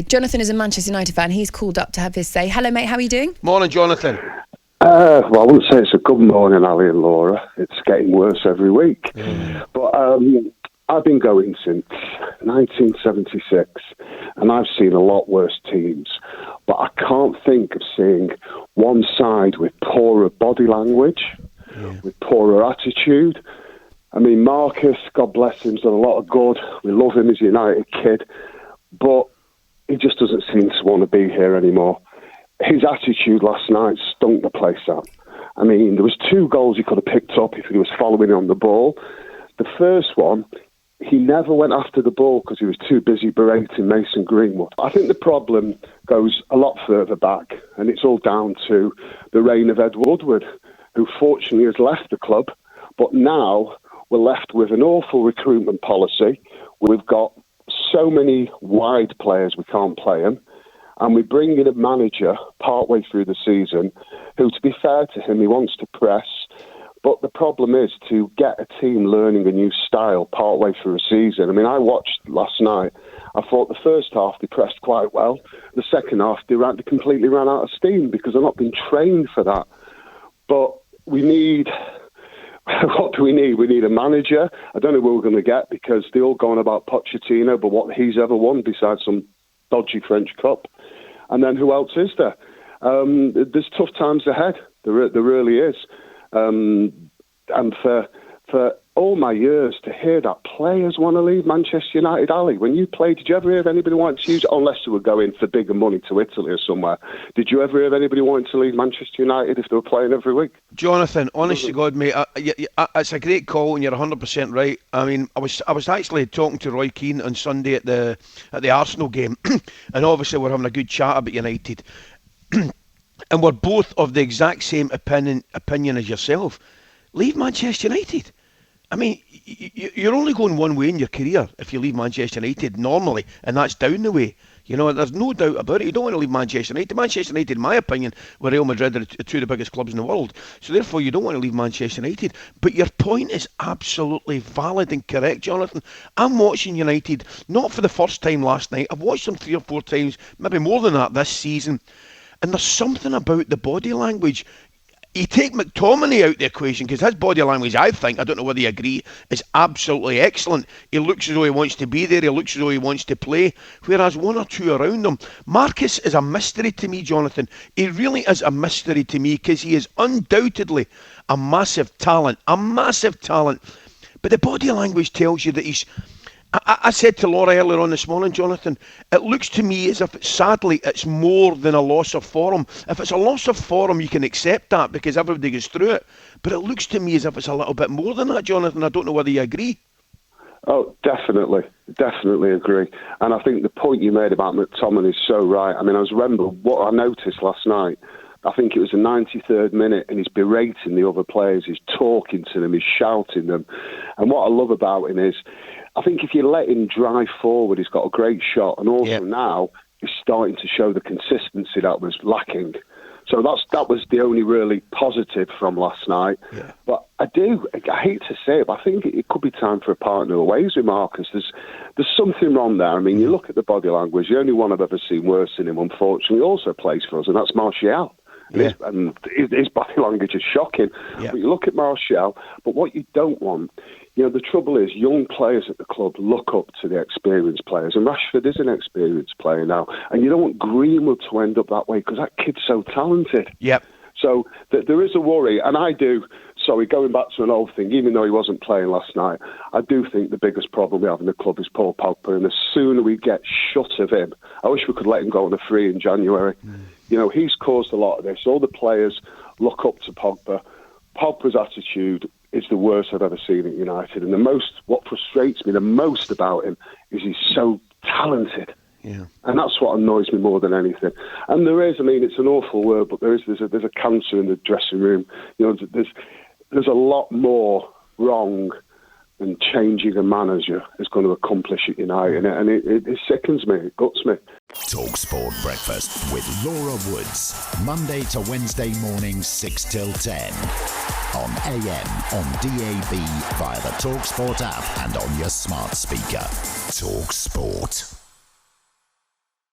Jonathan is a Manchester United fan. He's called up to have his say. Hello, mate. How are you doing? Morning, Jonathan. Well, I wouldn't say it's a good morning, Ali and Laura. It's getting worse every week. But I've been going since 1976, and I've seen a lot worse teams. But I can't think of seeing one side with poorer body language, with poorer attitude. I mean, Marcus, God bless him, has done a lot of good. We love him as a United kid. But he just doesn't seem to want to be here anymore. His attitude last night stunk the place out. I mean, there was 2 goals he could have picked up if he was following on the ball. The first one, he never went after the ball because he was too busy berating Mason Greenwood. I think the problem goes a lot further back, and it's all down to the reign of Ed Woodward, who fortunately has left the club, but now we're left with an awful recruitment policy. We've got so many wide players we can't play them, and we bring in a manager partway through the season who, to be fair to him, he wants to press, but the problem is to get a team learning a new style partway through a season. I mean, I watched last night. I thought the first half they pressed quite well. The second half they completely ran out of steam because they've not been trained for that. But we need... What do we need? We need a manager. I don't know who we're going to get because they're all going about Pochettino, but what he's ever won besides some dodgy French Cup. And then who else is there? There's tough times ahead. There really is. And for all my years to hear that players want to leave Manchester United, Ali, when you played, did you ever hear of anybody wanting to use it? Unless they were going for bigger money to Italy or somewhere. Did you ever hear of anybody wanting to leave Manchester United if they were playing every week? Jonathan, honest to God, mate, it's a great call and you're 100% right. I mean, I was actually talking to Roy Keane on Sunday at the Arsenal game, and obviously we're having a good chat about United, and we're both of the exact same opinion as yourself. Leave Manchester United. I mean, you're only going one way in your career if you leave Manchester United normally, and that's down the way. You know, there's no doubt about it. You don't want to leave Manchester United. Manchester United, in my opinion, were Real Madrid are 2 of the biggest clubs in the world. So therefore, you don't want to leave Manchester United. But your point is absolutely valid and correct, Jonathan. I'm watching United, not for the first time last night. I've watched them 3 or 4 times, maybe more than that this season. And there's something about the body language. You take McTominay out the equation because his body language, I think, I don't know whether you agree, is absolutely excellent. He looks as though he wants to be there. He looks as though he wants to play. Whereas 1 or 2 around him, Marcus is a mystery to me, Jonathan. He really is a mystery to me because he is undoubtedly a massive talent. But the body language tells you that he's... I said to Laura earlier on this morning, Jonathan, it looks to me as if, sadly, it's more than a loss of form. If it's a loss of form, you can accept that because everybody goes through it. But it looks to me as if it's a little bit more than that, Jonathan. I don't know whether you agree. Oh, definitely agree. And I think the point you made about McTominay is so right. I mean, I remember what I noticed last night. I think it was the 93rd minute, and he's berating the other players. He's talking to them. He's shouting them. And what I love about him is, I think if you let him drive forward, he's got a great shot. And also now he's starting to show the consistency that was lacking. So that was the only really positive from last night. Yeah. But I hate to say it, but I think it could be time for a partner of ways with Marcus. There's something wrong there. I mean, you look at the body language, the only one I've ever seen worse than him, unfortunately, also plays for us, and that's Martial. Yeah. And his body language is shocking. Yeah. But you look at Martial, but what you don't want... You know, the trouble is young players at the club look up to the experienced players, and Rashford is an experienced player now, and you don't want Greenwood to end up that way because that kid's so talented. Yep. So there is a worry, and I do, going back to an old thing, even though he wasn't playing last night, I do think the biggest problem we have in the club is Paul Pogba, and the sooner we get shut of him, I wish we could let him go on a free in January. You know, he's caused a lot of this. All the players look up to Pogba. Pogba's attitude is the worst I've ever seen at United. And what frustrates me the most about him is he's so talented. Yeah. And that's what annoys me more than anything. And there is, I mean, it's an awful word, but there's a cancer in the dressing room. You know, there's a lot more wrong than changing a manager is going to accomplish at United. And it sickens me, it guts me. talkSPORT Breakfast with Laura Woods. Monday to Wednesday mornings 6 till 10. On AM, on DAB, via the talkSPORT app and on your smart speaker. talkSPORT.